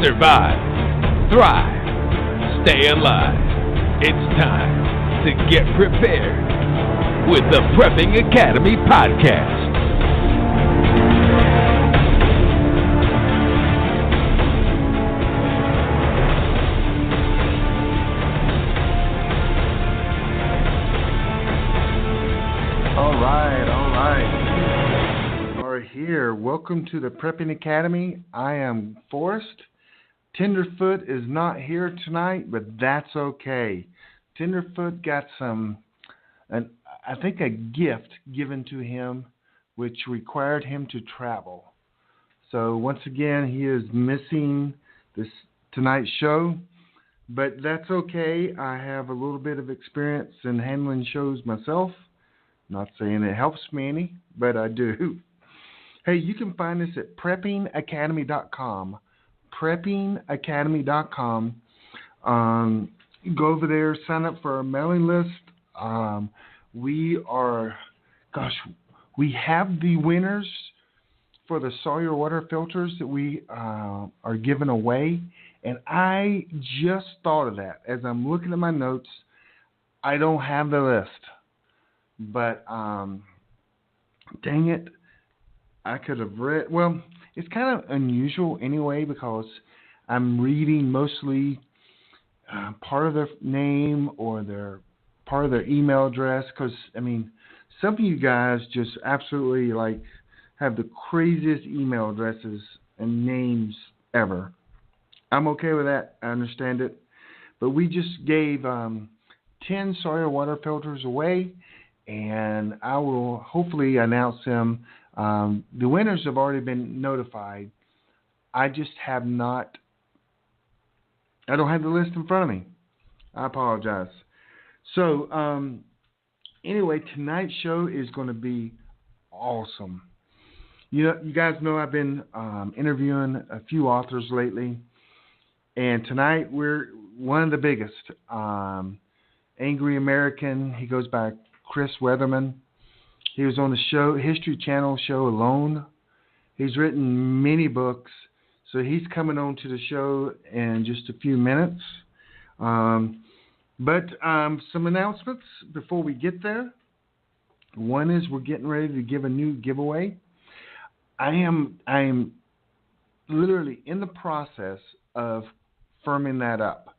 survive, thrive, stay alive. It's time to get prepared with the Prepping Academy podcast. Here. Welcome to the Prepping Academy. I am Forrest. Tenderfoot is not here tonight, but that's okay. Tenderfoot got I think a gift given to him which required him to travel. So once again, he is missing tonight's show, but that's okay. I have a little bit of experience in handling shows myself. Not saying it helps me any, but I do. Hey, you can find us at preppingacademy.com. Preppingacademy.com. Go over there, sign up for our mailing list. We have the winners for the Sawyer water filters that we are giving away. And I just thought of that. As I'm looking at my notes, I don't have the list. But, dang it. I could have read. Well, it's kind of unusual anyway because I'm reading mostly part of their name or part of their email address. Because some of you guys just absolutely have the craziest email addresses and names ever. I'm okay with that. I understand it. But we just gave 10 Sawyer water filters away, and I will hopefully announce them. The winners have already been notified. I just I don't have the list in front of me. I apologize. So, anyway, tonight's show is going to be awesome. You guys know I've been interviewing a few authors lately, and tonight we're one of the biggest. Angery American, he goes by Chris Weatherman. He was on the History Channel show Alone. He's written many books, so he's coming on to the show in just a few minutes. But some announcements before we get there. One is we're getting ready to give a new giveaway. I am literally in the process of firming that up,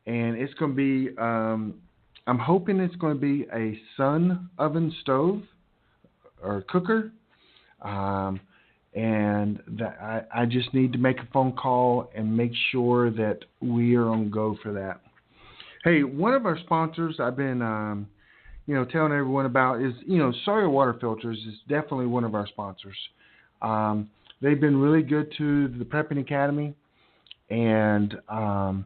and it's going to be. I'm hoping it's going to be a Sun oven stove or cooker, and that I just need to make a phone call and make sure that we are on go for that. Hey, one of our sponsors I've been telling everyone about is Sawyer Water Filters is definitely one of our sponsors. They've been really good to the Prepping Academy, and I'll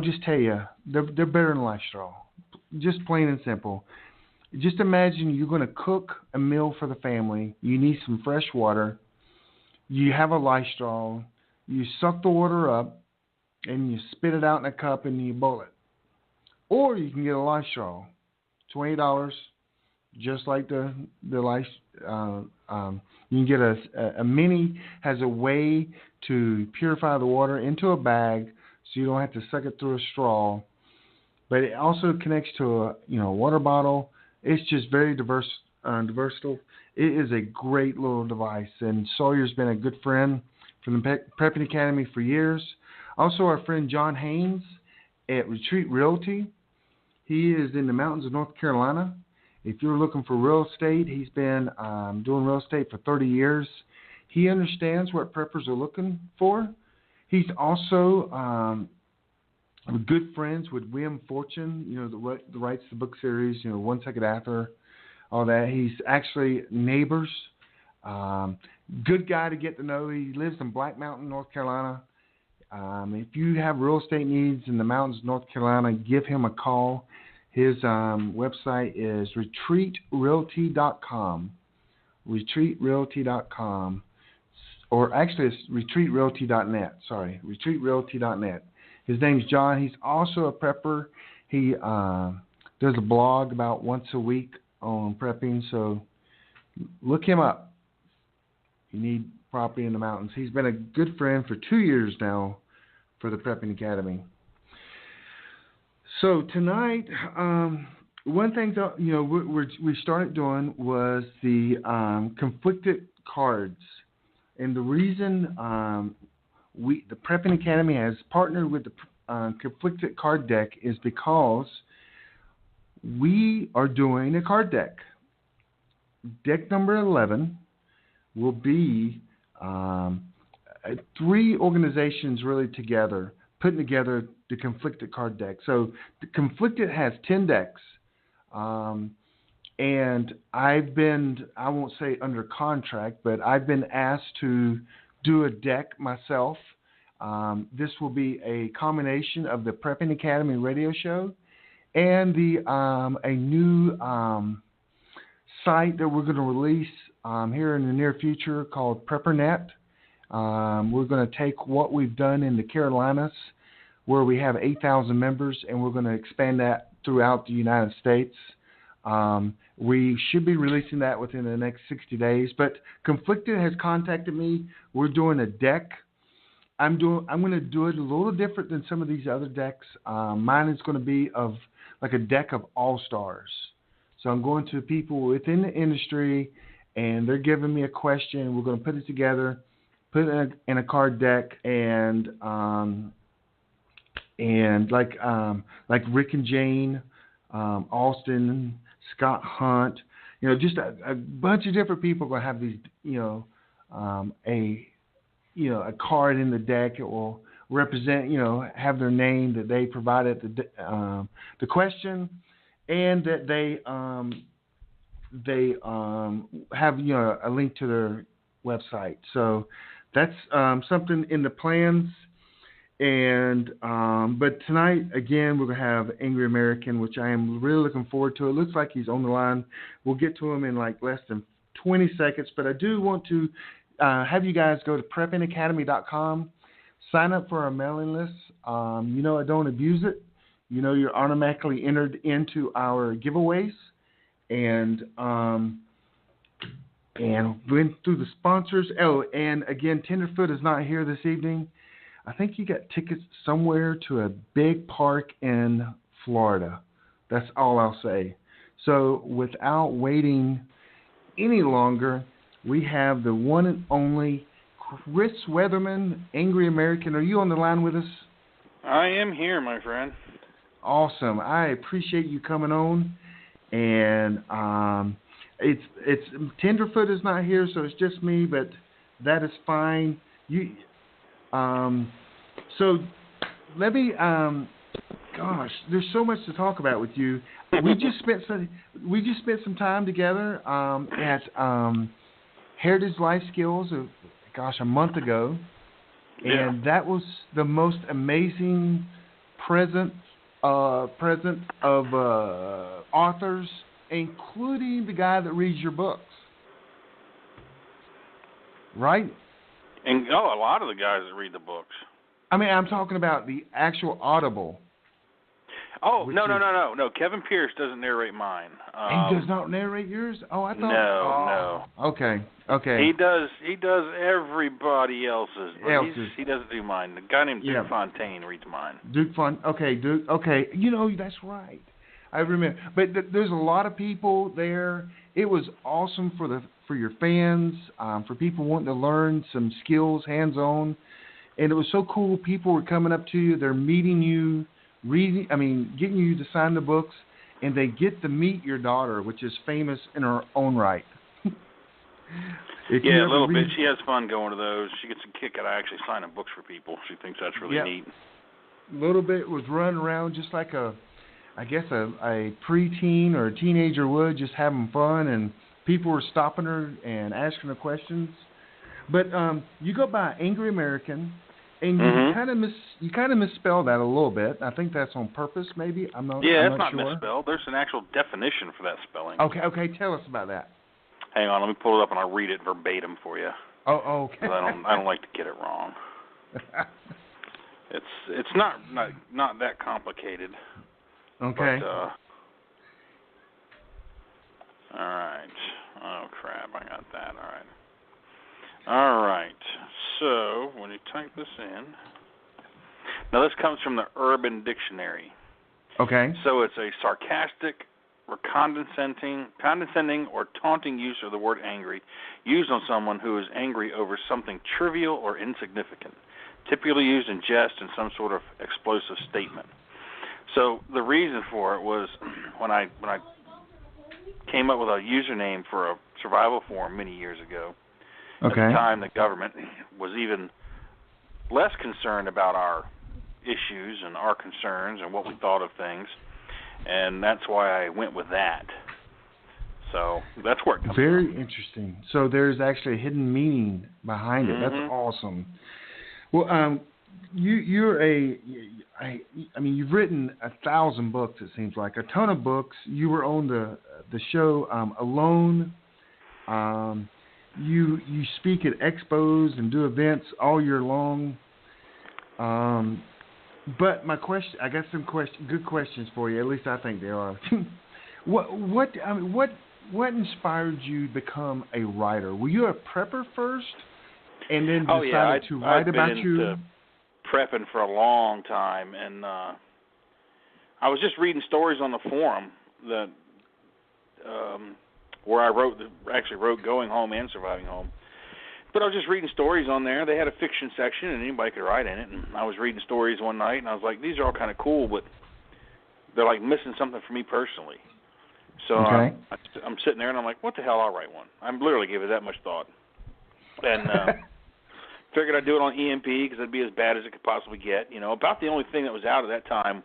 just tell you, they're better than LifeStraw, just plain and simple. Just imagine you're going to cook a meal for the family. You need some fresh water. You have a LifeStraw. You suck the water up, and you spit it out in a cup, and you boil it. Or you can get a LifeStraw, $20, just like the Life. You can get a mini. Has a way to purify the water into a bag, so you don't have to suck it through a straw. But it also connects to a water bottle. It's just very versatile. It is a great little device, and Sawyer's been a good friend from the Prepping Academy for years. Also, our friend John Haynes at Retreat Realty. He is in the mountains of North Carolina. If you're looking for real estate, he's been doing real estate for 30 years. He understands what preppers are looking for. He's also good friends with William Fortune, the writes the book series, 1 Second After, all that. He's actually neighbors. Good guy to get to know. He lives in Black Mountain, North Carolina. If you have real estate needs in the mountains of North Carolina, give him a call. His website is retreatrealty.com. Retreatrealty.com. Or actually, it's retreatrealty.net. Sorry, retreatrealty.net. His name's John. He's also a prepper. He does a blog about once a week on prepping, so look him up. You need property in the mountains. He's been a good friend for 2 years now for the Prepping Academy. So tonight, one thing that, we started doing was the conflicted cards, and the reason the Prepping Academy has partnered with the conflicted card deck is because we are doing a card deck. Deck number 11 will be 3 organizations really together, putting together the conflicted card deck. So the conflicted has 10 decks. And I've been, I won't say under contract, but I've been asked to do a deck myself. This will be a combination of the Prepping Academy radio show and a new site that we're going to release here in the near future called PrepperNet. We're going to take what we've done in the Carolinas, where we have 8,000 members, and we're going to expand that throughout the United States. We should be releasing that within the next 60 days. But Conflicted has contacted me. We're doing a deck. I'm going to do it a little different than some of these other decks. Mine is going to be of like a deck of all-stars. So I'm going to people within the industry, and they're giving me a question. We're going to put it together, put it in a card deck, and like Rick and Jane, Austin, Scott Hunt, just a bunch of different people are going to have these, a card in the deck. It will represent, have their name that they provided the question, and that they have a link to their website. So that's something in the plans. And but tonight again we're gonna have Angery American, which I am really looking forward to. It looks like he's on the line. We'll get to him in like less than 20 seconds. But I do want to have you guys go to preppingacademy.com, sign up for our mailing list. I don't abuse it. You're automatically entered into our giveaways, and went through the sponsors. Oh, and again, Tenderfoot is not here this evening. I think he got tickets somewhere to a big park in Florida. That's all I'll say. So without waiting any longer, we have the one and only Chris Weatherman, Angery American. Are you on the line with us? I am here, my friend. Awesome. I appreciate you coming on. And it's Tenderfoot is not here, so it's just me, but that is fine. So let me. Gosh, there's so much to talk about with you. We just spent some time together at Heritage Life Skills. A month ago, and that was the most amazing present of authors, including the guy that reads your books. Right? And a lot of the guys that read the books. I mean, I'm talking about the actual Audible. Oh, no. Kevin Pierce doesn't narrate mine. He does not narrate yours? Oh, I thought. No. Okay. He does everybody else's. He doesn't do mine. The guy named Duke Fontaine reads mine. Duke. Okay. That's right. I remember. But there's a lot of people there. It was awesome for your fans, for people wanting to learn some skills hands-on. And it was so cool. People were coming up to you. They're meeting you, getting you to sign the books, and they get to meet your daughter, which is famous in her own right. A little bit. She has fun going to those. She gets a kick out of actually signing books for people. She thinks that's really neat. A little bit was running around just like a preteen or a teenager would, just having fun, and people were stopping her and asking her questions. But you go by Angery American, and you kind of misspelled that a little bit. I think that's on purpose, maybe. I'm not sure. It's not misspelled. There's an actual definition for that spelling. Okay. Tell us about that. Hang on, let me pull it up and I'll read it verbatim for you. Oh, okay. I don't like to get it wrong. It's not that complicated. Okay. But, all right. Oh crap! I got that. All right. All right. So when you type this in, now this comes from the Urban Dictionary. Okay. So it's a sarcastic or condescending or taunting use of the word angry, used on someone who is angry over something trivial or insignificant, typically used in jest and some sort of explosive statement. So the reason for it was when I came up with a username for a survival forum many years ago. Okay. At the time, the government was even less concerned about our issues and our concerns and what we thought of things, and that's why I went with that. So that's where it comes Very from. interesting. So there's actually a hidden meaning behind it. That's awesome. Well, you've written 1,000 books. It seems like a ton of books. You were on the show Alone. You speak at expos and do events all year long. But my question, I got some good questions for you. At least I think there are. What inspired you to become a writer? Were you a prepper first, and then decided to write about you? Prepping for a long time, and I was just reading stories on the forum that where I wrote Going Home and Surviving Home. But I was just reading stories on there. They had a fiction section, and anybody could write in it. And I was reading stories one night, and I was like, these are all kind of cool, but they're like missing something for me personally. So I'm sitting there, and I'm like, what the hell, I'll write one. I literally gave it that much thought. And figured I'd do it on EMP because it'd be as bad as it could possibly get. You know, about the only thing that was out at that time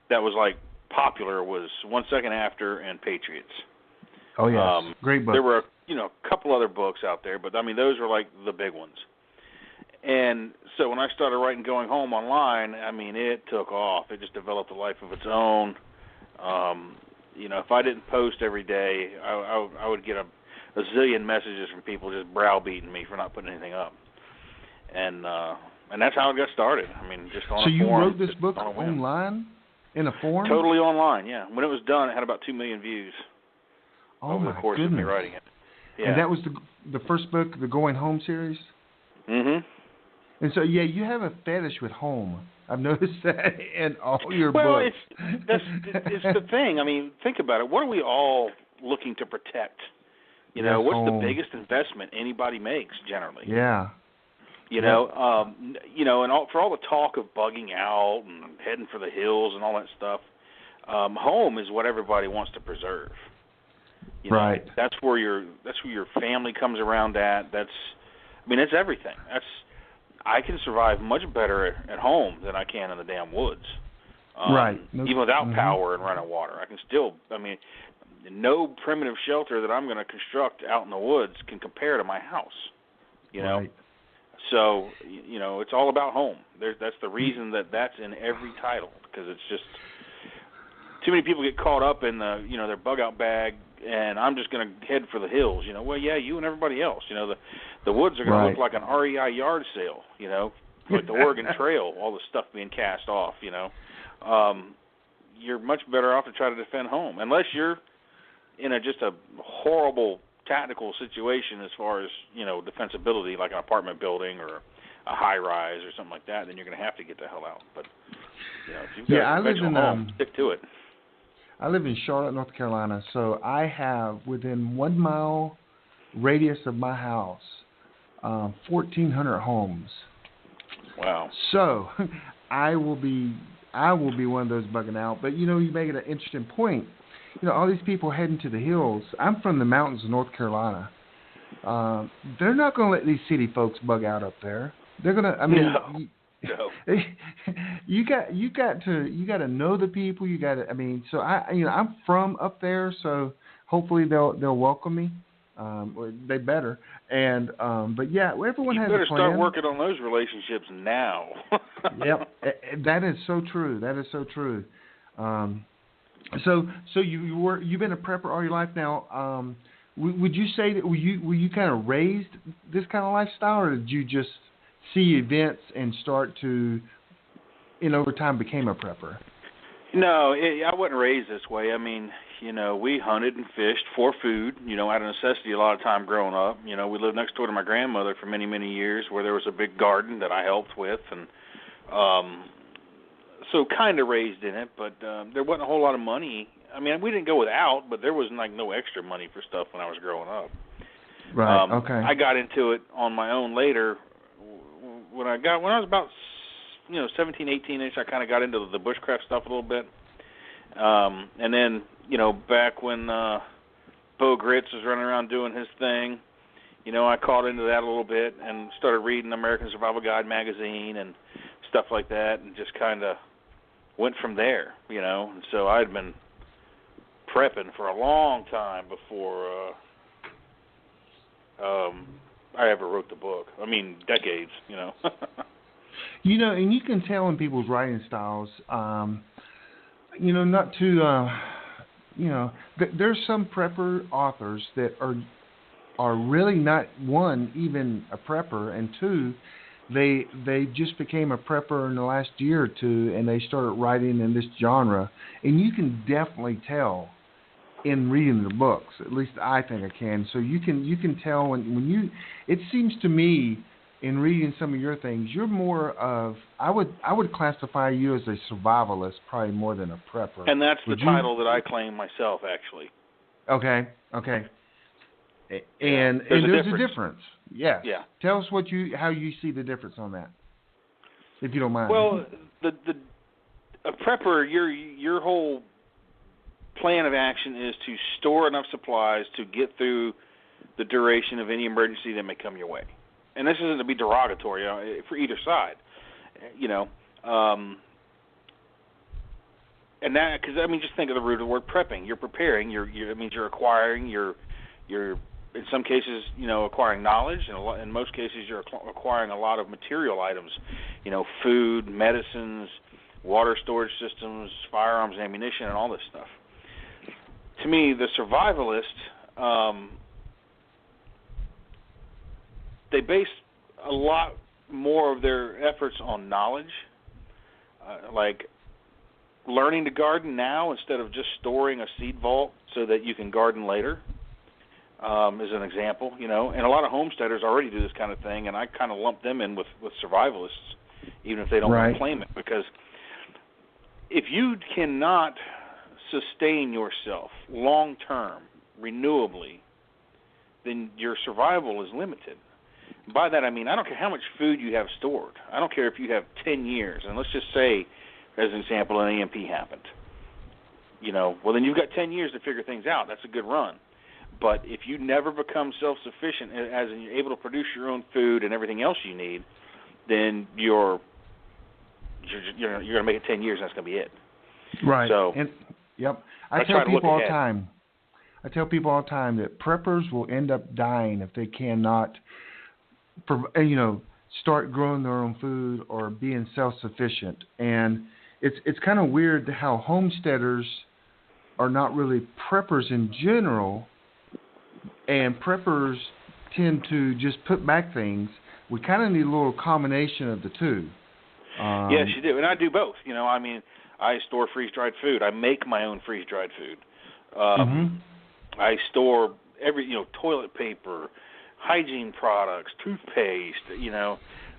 that was like popular was 1 Second After and Patriots. Oh yes, great book. There were a couple other books out there, but I mean those were like the big ones. And so when I started writing Going Home online, I mean it took off. It just developed a life of its own. If I didn't post every day, I would get a zillion messages from people just browbeating me for not putting anything up. And that's how it got started. I mean, just on a forum. So you wrote this book online, in a forum? Totally online, yeah. When it was done, it had about 2 million views over the course of me writing it. Yeah. And that was the first book, the Going Home series? Mm-hmm. And so, you have a fetish with home. I've noticed that in all your books. Well, it's the thing. I mean, think about it. What are we all looking to protect? What's home. The biggest investment anybody makes generally? Yeah. And for all the talk of bugging out and heading for the hills and all that stuff, home is what everybody wants to preserve. Right. That's where your family comes around at. It's everything. I can survive much better at home than I can in the damn woods. Right. Even without power and running water, I can still. No primitive shelter that I'm going to construct out in the woods can compare to my house. Right. So, it's all about home. That's the reason that's in every title, because it's just too many people get caught up in their bug out bag, and I'm just going to head for the hills. Well, yeah, you and everybody else. The woods are going to look like an REI yard sale. Like the Oregon Trail, all the stuff being cast off. You're much better off to try to defend home, unless you're in just a horrible tactical situation as far as defensibility, like an apartment building or a high rise or something like that. Then you're going to have to get the hell out. But if you've got a conventional home, stick to it. I live in Charlotte, North Carolina, so I have within 1 mile radius of my house 1,400 homes. Wow. So I will be one of those bugging out. But you make it an interesting point. All these people heading to the hills. I'm from the mountains of North Carolina. They're not going to let these city folks bug out up there. They're going to. No. You got to know the people. You got to. So I'm from up there, so hopefully they'll welcome me. They better. And but yeah, everyone has a plan. You better start working on those relationships now. Yep, that is so true. That is so true. So you've been a prepper all your life now. Would you say that were you kind of raised this kind of lifestyle, or did you just see events and start to, over time, became a prepper? No, I wasn't raised this way. I mean, we hunted and fished for food, out of necessity a lot of time growing up. We lived next door to my grandmother for many, many years where there was a big garden that I helped with, and so kind of raised in it, but there wasn't a whole lot of money. I mean, we didn't go without, but there was no extra money for stuff when I was growing up. Right, okay. I got into it on my own later. When I was about 17, 18-ish, I kind of got into the bushcraft stuff a little bit. And then, back when Bo Gritz was running around doing his thing, I caught into that a little bit and started reading American Survival Guide magazine and stuff like that, and just kind of went from there, And so I'd been prepping for a long time before I ever wrote the book. I mean, decades, and you can tell in people's writing styles, not to, there's some prepper authors that are really not, one, even a prepper, and two, they just became a prepper in the last year or two, and they started writing in this genre, and you can definitely tell in reading the books. At least I think I can. So you can tell when you. It seems to me in reading some of your things, you're more of. I would classify you as a survivalist, probably more than a prepper. And that's the title that I claim myself, actually. Okay. And there's a difference. Yes. Yeah. Tell us how you see the difference on that, if you don't mind. Well, a prepper, your whole plan of action is to store enough supplies to get through the duration of any emergency that may come your way. And this isn't to be derogatory for either side, and that, because just think of the root of the word prepping. You're preparing. It means you're acquiring. You're in some cases, acquiring knowledge, and in most cases, you're acquiring a lot of material items, food, medicines, water storage systems, firearms, ammunition, and all this stuff. To me, the survivalist, they base a lot more of their efforts on knowledge, like learning to garden now instead of just storing a seed vault so that you can garden later, is an example, And a lot of homesteaders already do this kind of thing, and I kind of lump them in with survivalists, even if they don't want to claim it, because if you cannot sustain yourself long-term, renewably, then your survival is limited. By that I mean I don't care how much food you have stored. I don't care if you have 10 years, and let's just say, as an example, an EMP happened. Well, then you've got 10 years to figure things out. That's a good run. But if you never become self-sufficient, as in you're able to produce your own food and everything else you need, then you're going to make it 10 years, and that's going to be it. Right. So, yep. I tell people all the time that preppers will end up dying if they cannot, start growing their own food or being self-sufficient. And it's kind of weird how homesteaders are not really preppers in general, and preppers tend to just put back things. We kind of need a little combination of the two. Yes, you do, and I do both. I store freeze-dried food. I make my own freeze-dried food. I store toilet paper, hygiene products, toothpaste.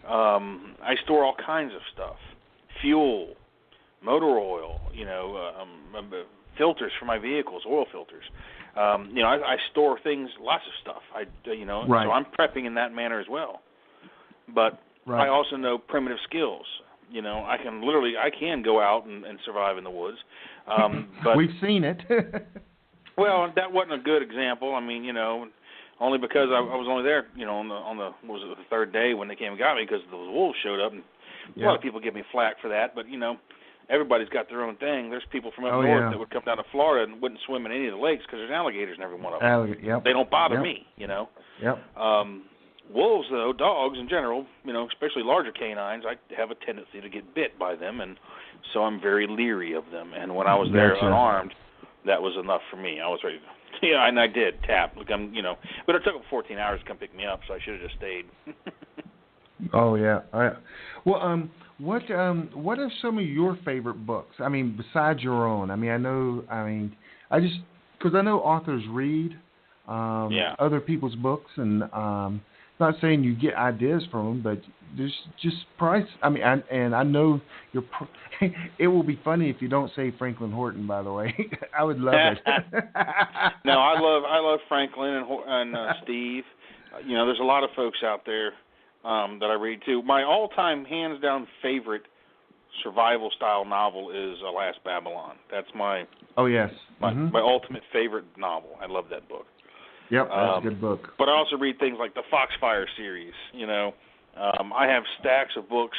I store all kinds of stuff, fuel, motor oil. Filters for my vehicles, oil filters. I store things, lots of stuff. Right. So I'm prepping in that manner as well. But I also know primitive skills. I can go out and survive in the woods. But we've seen it. Well, that wasn't a good example. Only because I was only there, on the third day when they came and got me, because the wolves showed up, and a lot of people give me flack for that. But everybody's got their own thing. There's people from up north that would come down to Florida and wouldn't swim in any of the lakes because there's alligators in every one of them. They don't bother me, Wolves, though, dogs in general, especially larger canines, I have a tendency to get bit by them, and so I'm very leery of them. And when I was there unarmed, that was enough for me. I was ready to, and I did tap. But it took them 14 hours to come pick me up, so I should have just stayed. Oh yeah. What are some of your favorite books? I mean, besides your own. I because I know authors read other people's books, and not saying you get ideas from them, but there's just price. I mean, I know it will be funny if you don't say Franklin Horton. By the way, I would love it. No, I love Franklin and Steve. There's a lot of folks out there that I read too. My all-time, hands-down favorite survival-style novel is Last Babylon. That's my my ultimate favorite novel. I love that book. Yep, that's a good book. But I also read things like the Foxfire series. I have stacks of books,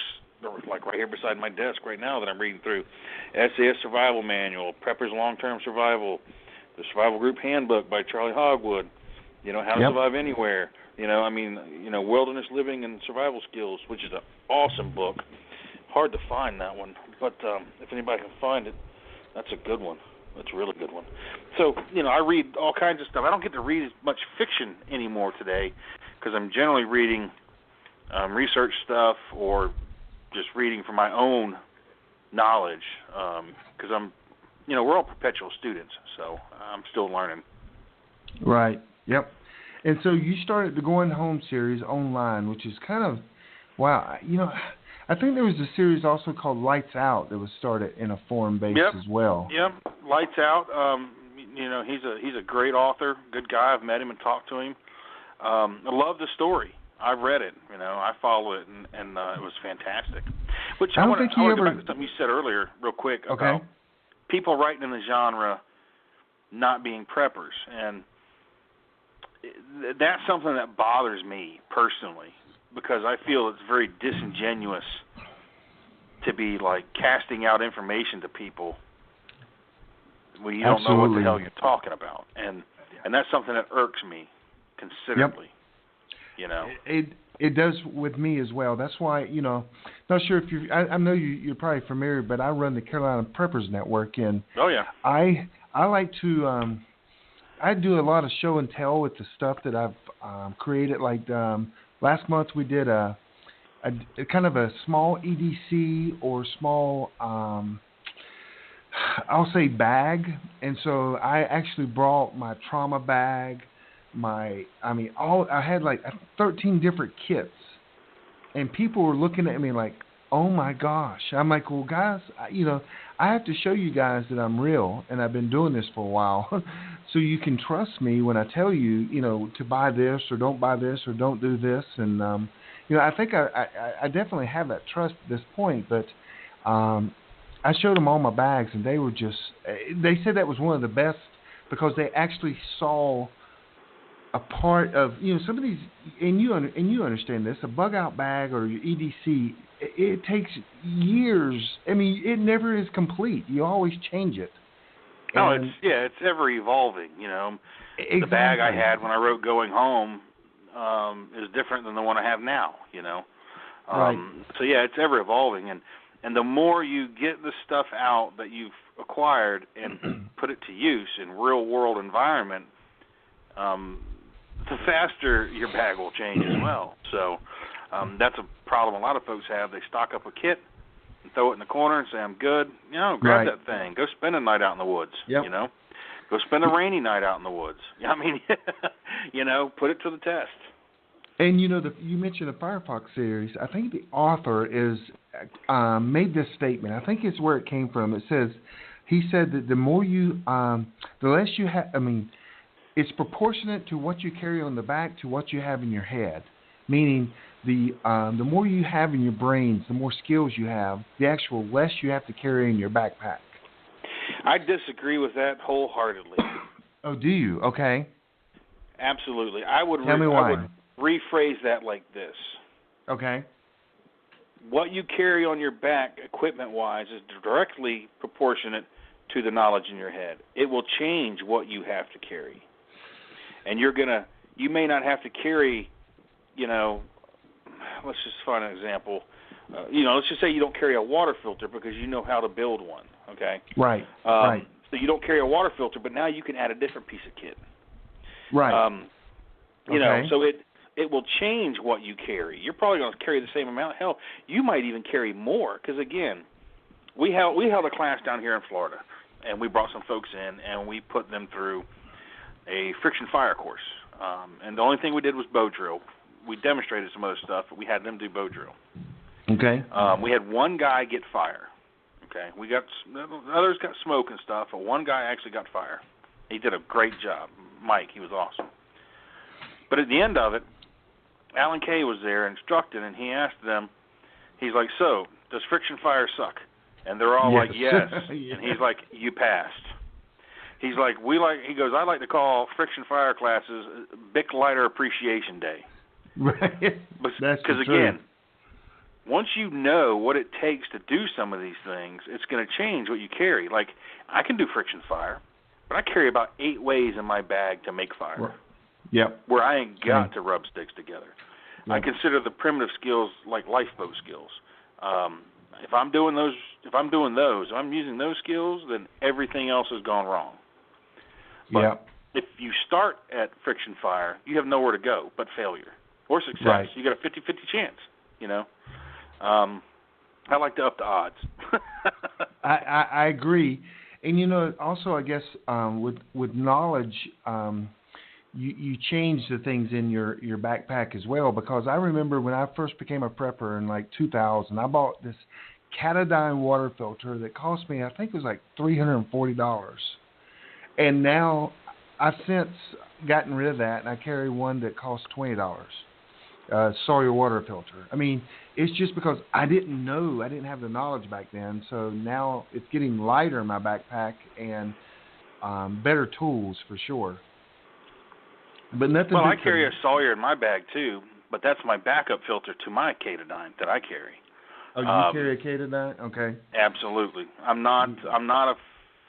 like right here beside my desk right now, that I'm reading through. SAS Survival Manual, Prepper's Long-Term Survival, the Survival Group Handbook by Charlie Hogwood, How to Survive Anywhere, Wilderness Living and Survival Skills, which is an awesome book. Hard to find that one, but if anybody can find it, that's a good one. That's a really good one. So, I read all kinds of stuff. I don't get to read as much fiction anymore today because I'm generally reading research stuff or just reading for my own knowledge because we're all perpetual students, so I'm still learning. Right. Yep. And so you started the Going Home series online, which is kind of, wow. I think there was a series also called Lights Out that was started in a forum base as well. Yep. Lights Out. He's a great author, good guy. I've met him and talked to him. I love the story. I've read it. I follow it, and it was fantastic. Which I want to go back to something you said earlier, real quick, about people writing in the genre not being preppers, and that's something that bothers me personally, because I feel it's very disingenuous to be like casting out information to people when you don't know what the hell you're talking about, and that's something that irks me considerably. It does with me as well. That's why not sure if I know you're probably familiar, but I run the Carolina Preppers Network, and I like to I do a lot of show and tell with the stuff that I've created. Like last month we did a kind of a small EDC or small I'll say bag, and so I actually brought my trauma bag. I had like 13 different kits, and people were looking at me like, oh my gosh. I'm like, well, guys, I have to show you guys that I'm real, and I've been doing this for a while, so you can trust me when I tell you, to buy this or don't buy this or don't do this. And, I think I definitely have that trust at this point, but I showed them all my bags, and they were they said that was one of the best because they actually saw a part of, some of these, and you understand this, a bug out bag or your EDC, it takes years. I mean, it never is complete. You always change it. No, it's ever evolving, Exactly. The bag I had when I wrote Going Home is different than the one I have now, Right. So it's ever evolving, and the more you get the stuff out that you've acquired and put it to use in real world environment, the faster your bag will change as well. So that's a problem a lot of folks have. They stock up a kit and throw it in the corner and say, I'm good. Grab that thing. Go spend a night out in the woods, Go spend a rainy night out in the woods. I mean, put it to the test. And, you mentioned the Firefox series. I think the author made this statement. I think it's where it came from. He said that the more the less you have, it's proportionate to what you carry on the back to what you have in your head. Meaning, the more you have in your brains, the more skills you have, the actual less you have to carry in your backpack. I disagree with that wholeheartedly. Oh, do you? Okay. Absolutely. Tell me why. I would rephrase that like this. Okay. What you carry on your back, equipment-wise, is directly proportionate to the knowledge in your head. It will change what you have to carry. And you may not have to carry, let's just find an example. Let's just say you don't carry a water filter because you know how to build one, okay? Right, right. So you don't carry a water filter, but now you can add a different piece of kit. Right. So it will change what you carry. You're probably going to carry the same amount. Hell, you might even carry more because, again, we held a class down here in Florida, and we brought some folks in, and we put them through a friction fire course. And the only thing we did was bow drill. We demonstrated some other stuff, but we had them do bow drill. Okay. We had one guy get fire. Okay. Others got smoke and stuff, but one guy actually got fire. He did a great job. Mike, he was awesome. But at the end of it, Alan Kay was there instructing, and he asked them, he's like, so, does friction fire suck? And they're all like, yes. Yeah. And he's like, you passed. He's like, he goes, I like to call friction fire classes Bic Lighter Appreciation Day. Right. Because, again, once you know what it takes to do some of these things, it's going to change what you carry. Like, I can do friction fire, but I carry about 8 ways in my bag to make fire. Yep. Where I ain't got to rub sticks together. Yep. I consider the primitive skills like lifeboat skills. If I'm using those skills, then everything else has gone wrong. But if you start at friction fire, you have nowhere to go but failure or success. Right. You got a 50-50 chance, you know. I like to up the odds. I agree. And, you know, also I guess with knowledge, you change the things in your backpack as well, because I remember when I first became a prepper in like 2000, I bought this Catadine water filter that cost me, I think it was like $340. And now I've since gotten rid of that, and I carry one that costs $20, Sawyer water filter. I mean, it's just because I didn't have the knowledge back then, so now it's getting lighter in my backpack and better tools for sure. But nothing. Well, I carry a Sawyer in my bag too, but that's my backup filter to my Catadine that I carry. Oh, you carry a Catadine? Okay. Absolutely. I'm not a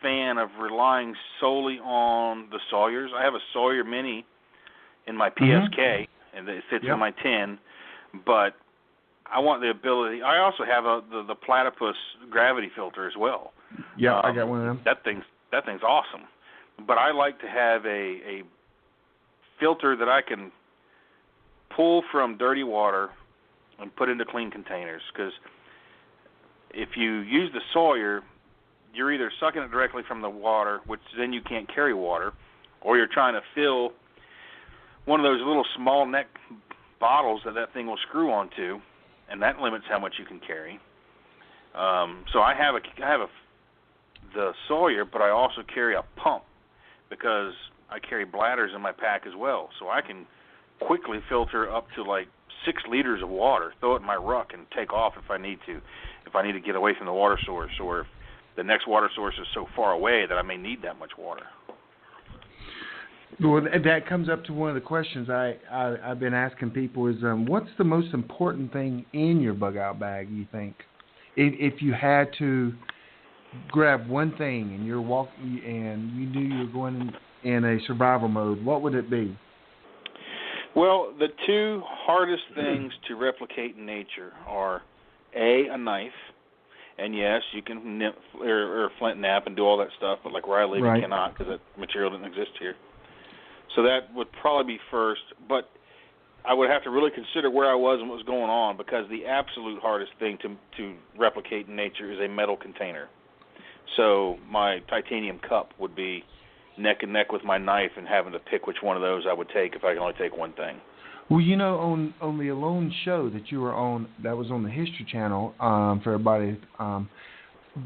fan of relying solely on the Sawyers. I have a Sawyer Mini in my PSK, and it fits in my 10, but I want the ability. I also have the Platypus gravity filter as well. Yeah, I got one of them. That thing's awesome, but I like to have a filter that I can pull from dirty water and put into clean containers, because if you use the Sawyer, you're either sucking it directly from the water, which then you can't carry water, or you're trying to fill one of those little small neck bottles that thing will screw onto, and that limits how much you can carry. So I have the Sawyer, but I also carry a pump because I carry bladders in my pack as well, so I can quickly filter up to like 6 liters of water, throw it in my ruck, and take off if I need to. If I need to get away from the water source, or if the next water source is so far away that I may need that much water. Well, that comes up to one of the questions I've been asking people is, what's the most important thing in your bug-out bag, you think? If you had to grab one thing and you're walking and you knew you were going in a survival mode, what would it be? Well, the 2 hardest things to replicate in nature are, a knife, and yes, you can nip or flint nap and do all that stuff, but like where I live, you cannot because that material doesn't exist here. So that would probably be first, but I would have to really consider where I was and what was going on, because the absolute hardest thing to replicate in nature is a metal container. So my titanium cup would be neck and neck with my knife, and having to pick which one of those I would take if I can only take one thing. Well, you know, on the Alone show that you were on, that was on the History Channel for everybody,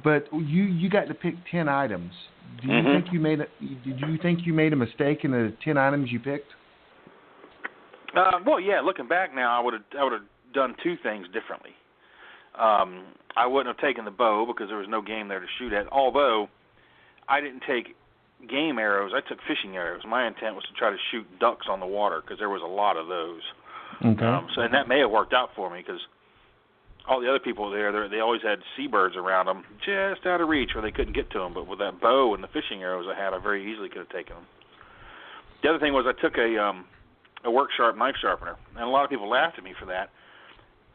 but you got to pick 10 items. Do you think you made a mistake in the 10 items you picked? Well, yeah. Looking back now, I would have done 2 things differently. I wouldn't have taken the bow because there was no game there to shoot at. Although I didn't take game arrows, I took fishing arrows. My intent was to try to shoot ducks on the water because there was a lot of those. Okay. And that may have worked out for me because all the other people there, they always had seabirds around them just out of reach where they couldn't get to them. But with that bow and the fishing arrows I had, I very easily could have taken them. The other thing was I took a work sharp knife sharpener, and a lot of people laughed at me for that.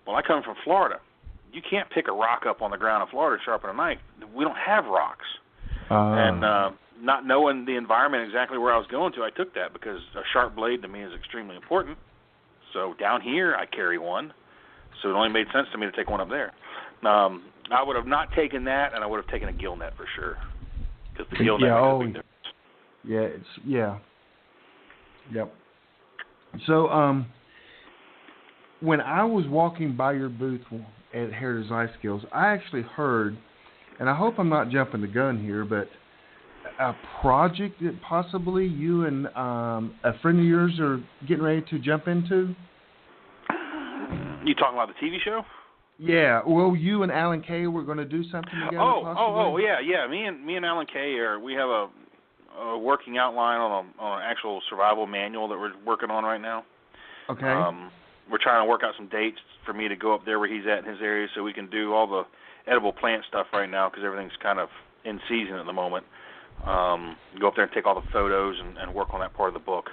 Well, I come from Florida. You can't pick a rock up on the ground in Florida to sharpen a knife. We don't have rocks. And not knowing the environment exactly where I was going to, I took that because a sharp blade to me is extremely important. So down here I carry one, so it only made sense to me to take one up there. I would have not taken that, and I would have taken a gill net for sure, because the gill net makes a big difference. Yep. So when I was walking by your booth at Heritage Life Skills, I actually heard, and I hope I'm not jumping the gun here, but a project that possibly you and a friend of yours are getting ready to jump into? You talking about the TV show? Yeah. Well, you and Alan Kay were going to do something together. Yeah. Me and Alan Kay we have a working outline on an actual survival manual that we're working on right now. Okay. We're trying to work out some dates for me to go up there where he's at in his area, so we can do all the edible plant stuff right now, because everything's kind of in season at the moment. Go up there and take all the photos and work on that part of the book,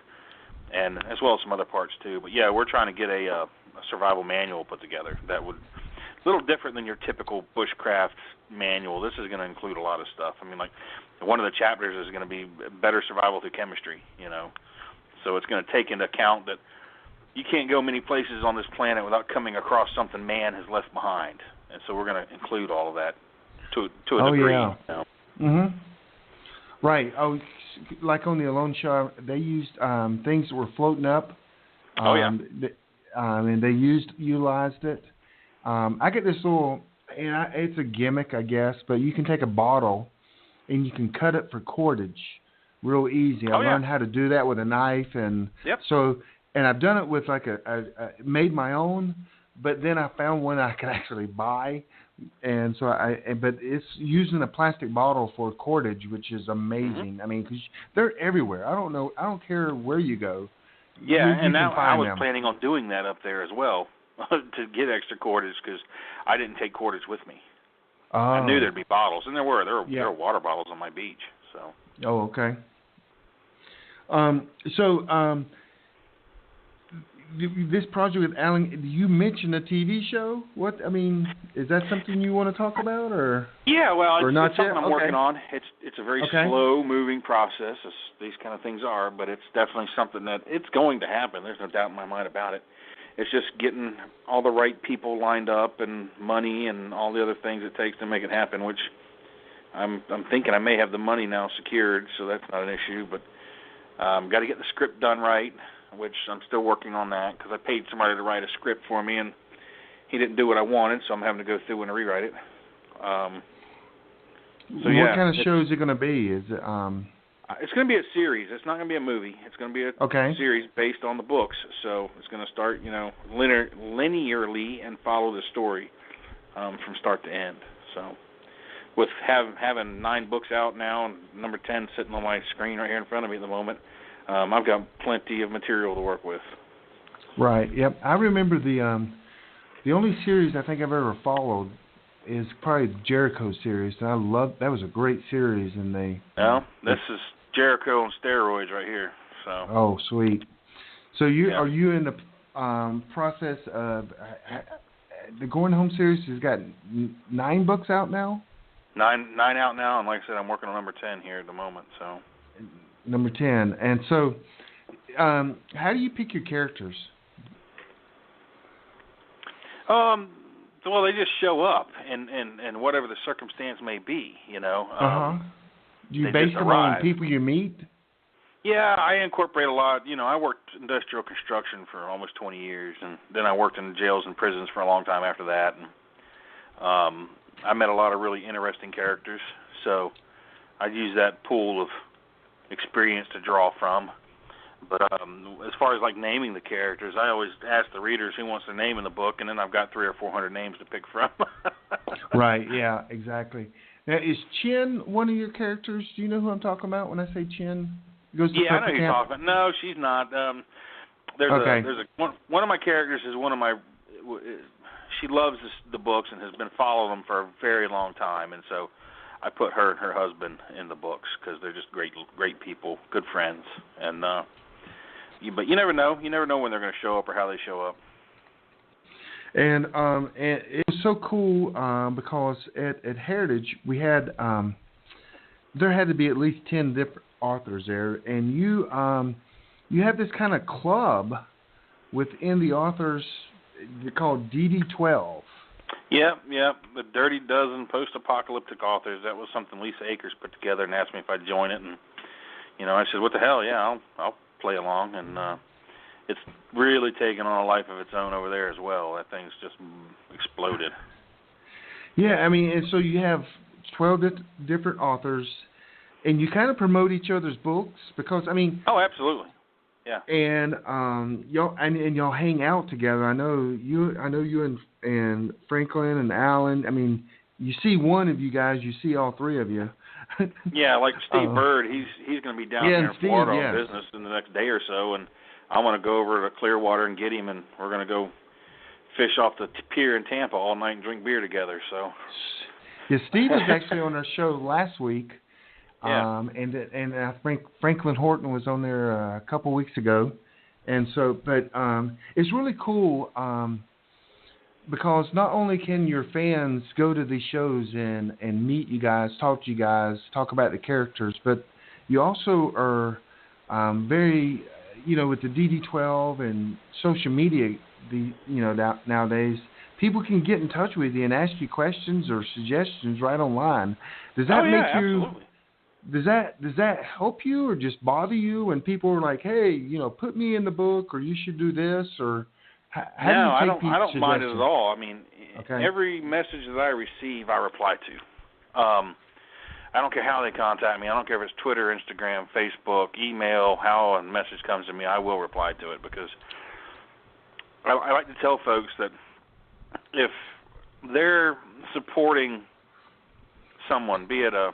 and as well as some other parts too. But yeah, we're trying to get a survival manual put together that would a little different than your typical bushcraft manual. This is going to include a lot of stuff. I mean, like one of the chapters is going to be better survival through chemistry. So it's going to take into account that you can't go many places on this planet without coming across something man has left behind, and so we're going to include all of that to a degree. Oh yeah. Mhm. Right. Oh, like on the Alone Show, they used things that were floating up. And they utilized it. I get this little, and it's a gimmick, I guess, but you can take a bottle and you can cut it for cordage real easy. I learned how to do that with a knife, and and I've done it with like made my own, but then I found one I could actually buy. And so but it's using a plastic bottle for cordage, which is amazing. I mean, 'cause they're everywhere. I don't care where you go. Yeah, and now I was them. planning on doing that up there as well to get extra cordage, because I didn't take cordage with me. I knew there'd be bottles, and there were water bottles on my beach. So. Oh, okay. This project with Alan, you mentioned a TV show. What? I mean, is that something you want to talk about, or? Yeah, well, it's something I'm okay. working on. It's a very slow-moving process, as these kind of things are, but it's definitely something that it's going to happen. There's no doubt in my mind about it. It's just getting all the right people lined up and money and all the other things it takes to make it happen, which I'm thinking I may have the money now secured, so that's not an issue, but got to get the script done right, which I'm still working on that, because I paid somebody to write a script for me, and he didn't do what I wanted, so I'm having to go through and rewrite it. What kind of show is it going to be? Is it? It's going to be a series. It's not going to be a movie. It's going to be a series based on the books. So it's going to start, linearly and follow the story from start to end. So with having 9 books out now, and number 10 sitting on my screen right here in front of me at the moment, I've got plenty of material to work with. Right. Yep. I remember the only series I think I've ever followed is probably the Jericho series. And I love that. Was a great series, and this is Jericho on steroids right here. So. Oh, sweet. So are you in the process of the Going Home series? Has got 9 books out now. 9 out now, and like I said, I'm working on number 10 here at the moment. So. Number 10. And so, how do you pick your characters? Well, they just show up, and whatever the circumstance may be, Do you base them on people you meet? Yeah, I incorporate a lot. I worked industrial construction for almost 20 years, and then I worked in jails and prisons for a long time after that. And I met a lot of really interesting characters, so I use that pool of experience to draw from. But as far as like naming the characters, I always ask the readers who wants their name in the book, and then I've got 300 or 400 names to pick from. Right, yeah, exactly. Now, is Chin one of your characters? Do you know who I'm talking about when I say Chin? Goes to I know who you're talking about. No, she's not. One of my characters is one of my. She loves the books and has been following them for a very long time, and so I put her and her husband in the books because they're just great people, good friends, and. But you never know. You never know when they're going to show up or how they show up. And it was so cool because at Heritage we had there had to be at least 10 different authors there, and you have this kind of club within the authors, they're called DD12. Yep. The Dirty Dozen Post-Apocalyptic Authors. That was something Lisa Akers put together and asked me if I'd join it. And, I said, what the hell, yeah, I'll play along. And it's really taken on a life of its own over there as well. That thing's just exploded. Yeah, I mean, and so you have 12 different authors, and you kind of promote each other's books because, I mean... Oh, absolutely. Yeah. And y'all hang out together. I know you and Franklin and Alan. I mean, you see one of you guys, you see all three of you. Yeah, like Steve Bird, he's going to be down here in Florida on business in the next day or so, and I want to go over to Clearwater and get him, and we're going to go fish off the pier in Tampa all night and drink beer together. So. Yeah, Steve was actually on our show last week. Yeah. And I think Franklin Horton was on there a couple weeks ago, and so it's really cool because not only can your fans go to these shows and meet you guys, talk to you guys, talk about the characters, but you also are very with the DD12 and social media nowadays. People can get in touch with you and ask you questions or suggestions right online. Does that make you? Absolutely. Does that help you or just bother you when people are like, hey, put me in the book or you should do this or how do you take I don't mind it at all. I mean, every message that I receive, I reply to. I don't care how they contact me. I don't care if it's Twitter, Instagram, Facebook, email, how a message comes to me, I will reply to it because I like to tell folks that if they're supporting someone, be it an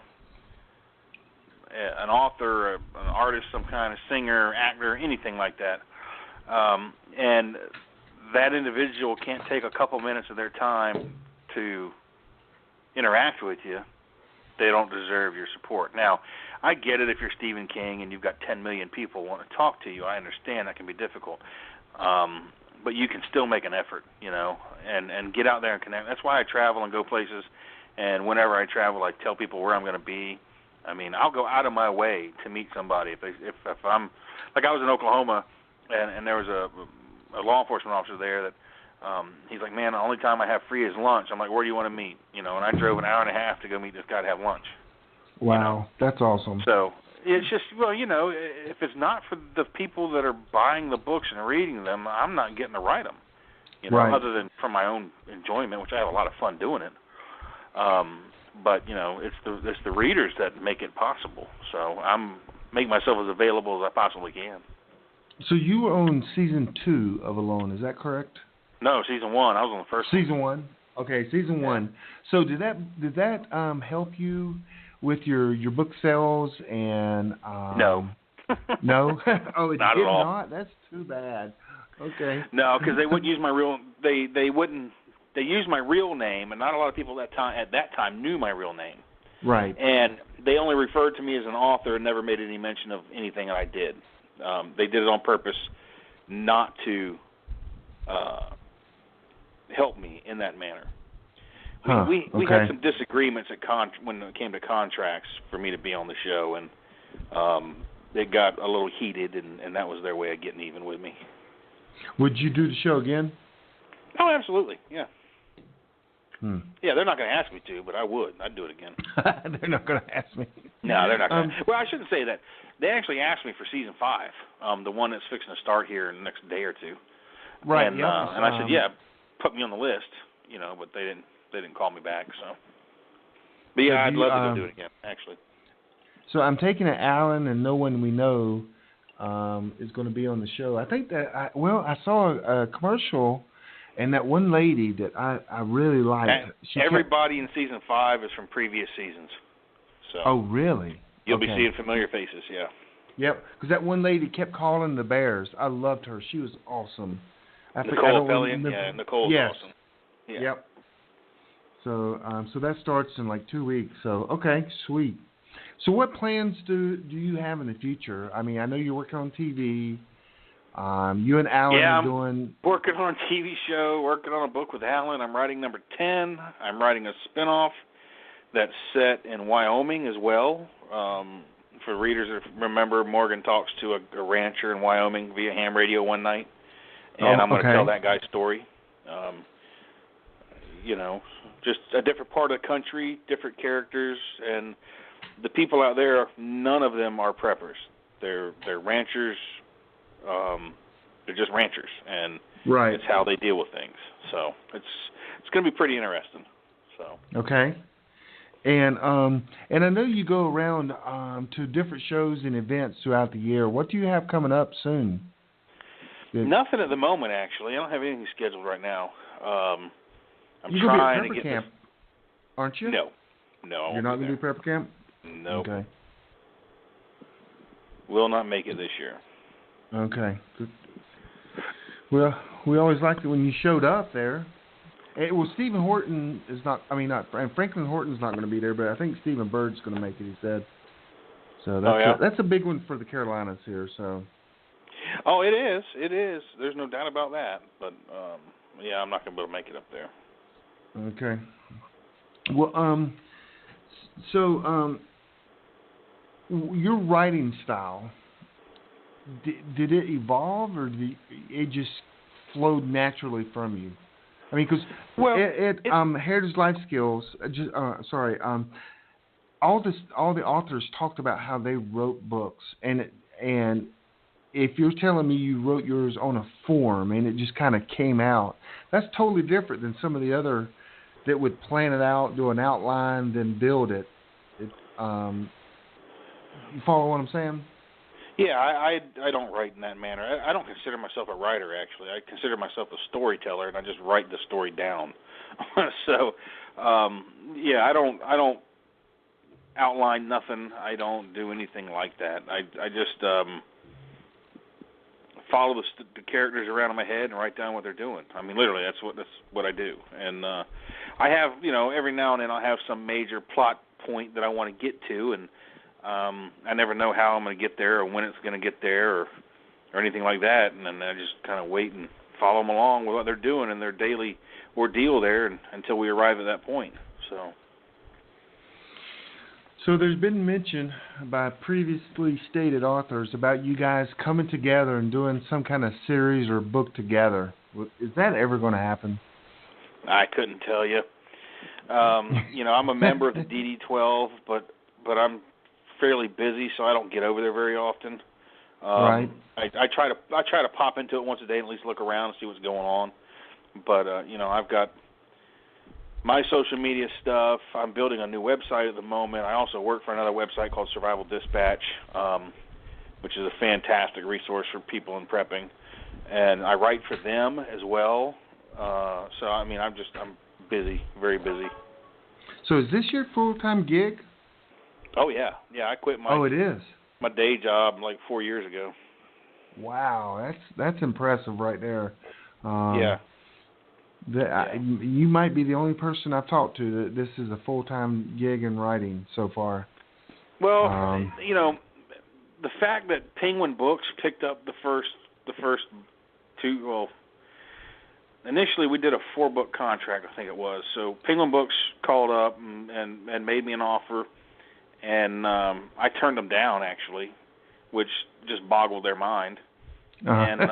author, an artist, some kind of singer, actor, anything like that, and that individual can't take a couple minutes of their time to interact with you, they don't deserve your support. Now, I get it if you're Stephen King and you've got 10 million people want to talk to you. I understand that can be difficult. But you can still make an effort, and get out there and connect. That's why I travel and go places, and whenever I travel, I tell people where I'm going to be. I mean, I'll go out of my way to meet somebody. If I'm, like I was in Oklahoma, and there was a law enforcement officer there that he's like, man, the only time I have free is lunch. I'm like, where do you want to meet? And I drove an hour and a half to go meet this guy to have lunch. Wow, that's awesome. So it's just, if it's not for the people that are buying the books and reading them, I'm not getting to write them, right. Other than for my own enjoyment, which I have a lot of fun doing it. But it's the readers that make it possible. So I'm making myself as available as I possibly can. So you were on season 2 of Alone, is that correct? No, season 1. I was on the first. Season 1. Okay, season 1. So did that help you with your book sales and? No. No. Oh, it not did at all. not. That's too bad. Okay. No, because they wouldn't use my real. They wouldn't. They used my real name, and not a lot of people at that time knew my real name. Right. And they only referred to me as an author and never made any mention of anything that I did. They did it on purpose not to help me in that manner. We had some disagreements when it came to contracts for me to be on the show, and they got a little heated, and that was their way of getting even with me. Would you do the show again? Oh, absolutely, yeah. Yeah, they're not going to ask me to, but I would. I'd do it again. They're not going to ask me. No, they're not going to. Well, I shouldn't say that. They actually asked me for season 5, the one that's fixing to start here in the next day or two. Right. And, and I said, yeah, put me on the list, but they didn't call me back. So, but yeah, I'd love to go do it again, actually. So I'm taking it Alan and no one we know is going to be on the show. I think that I saw a commercial. And that one lady that I really liked. Everybody in season 5 is from previous seasons. So. Oh, really? You'll be seeing familiar faces, yeah. Yep, because that one lady kept calling the Bears. I loved her. She was awesome. Nicole Pellion, yeah, Nicole's awesome. Yeah. Yep. So that starts in like 2 weeks. So, okay, sweet. So what plans do you have in the future? I mean, I know you're working on TV. You and Alan are doing... working on a TV show, working on a book with Alan. I'm writing number 10. I'm writing a spinoff that's set in Wyoming as well. For readers that remember, Morgan talks to a rancher in Wyoming via ham radio one night. and I'm going to tell that guy's story. Just a different part of the country, different characters, and the people out there, none of them are preppers. They're ranchers. They're just ranchers, and it's how they deal with things. So it's going to be pretty interesting. So okay. And I know you go around to different shows and events throughout the year. What do you have coming up soon? Nothing at the moment, actually. I don't have anything scheduled right now. I'm You're trying to be at Prepper Camp, aren't you? No. You're not going to be Prepper Camp? No. Nope. Okay. Will not make it this year. Okay. Good. Well, we always liked it when you showed up there. Stephen Horton is not. I mean, Franklin Horton's not going to be there, but I think Stephen Bird's going to make it. He said. So that's a big one for the Carolinas here. So. Oh, it is. It is. There's no doubt about that. But I'm not going to be able to make it up there. Okay. Well, so your writing style, did it evolve, or did it just flowed naturally from you? I mean, because Heritage Life Skills, all the authors talked about how they wrote books, and if you're telling me you wrote yours on a form and it just kind of came out, that's totally different than some of the other that would plan it out, do an outline, then build it. You follow what I'm saying? Yeah, I don't write in that manner. I don't consider myself a writer, actually. I consider myself a storyteller, and I just write the story down. So, I don't outline nothing. I don't do anything like that. I just follow the characters around in my head and write down what they're doing. I mean, literally, that's what I do. And I have, every now and then I'll have some major plot point that I want to get to, and I never know how I'm going to get there or when it's going to get there or anything like that. And then I just kind of wait and follow them along with what they're doing in their daily ordeal there until we arrive at that point. So there's been mention by previously stated authors about you guys coming together and doing some kind of series or book together. Is that ever going to happen? I couldn't tell you. I'm a member of the DD12, but I'm fairly busy, so I don't get over there very often. Right. I try to pop into it once a day and at least look around and see what's going on. But I've got my social media stuff. I'm building a new website at the moment. I also work for another website called Survival Dispatch, which is a fantastic resource for people in prepping, and I write for them as well. I'm busy, very busy. So is this your full-time gig? Oh yeah. I quit my. Oh, it is. My day job like 4 years ago. Wow, that's impressive right there. Yeah. You might be the only person I've talked to that this is a full-time gig in writing so far. Well, the fact that Penguin Books picked up the first two. Well, initially we did a 4-book contract, I think it was. So Penguin Books called up and made me an offer, and I turned them down actually, which just boggled their mind. And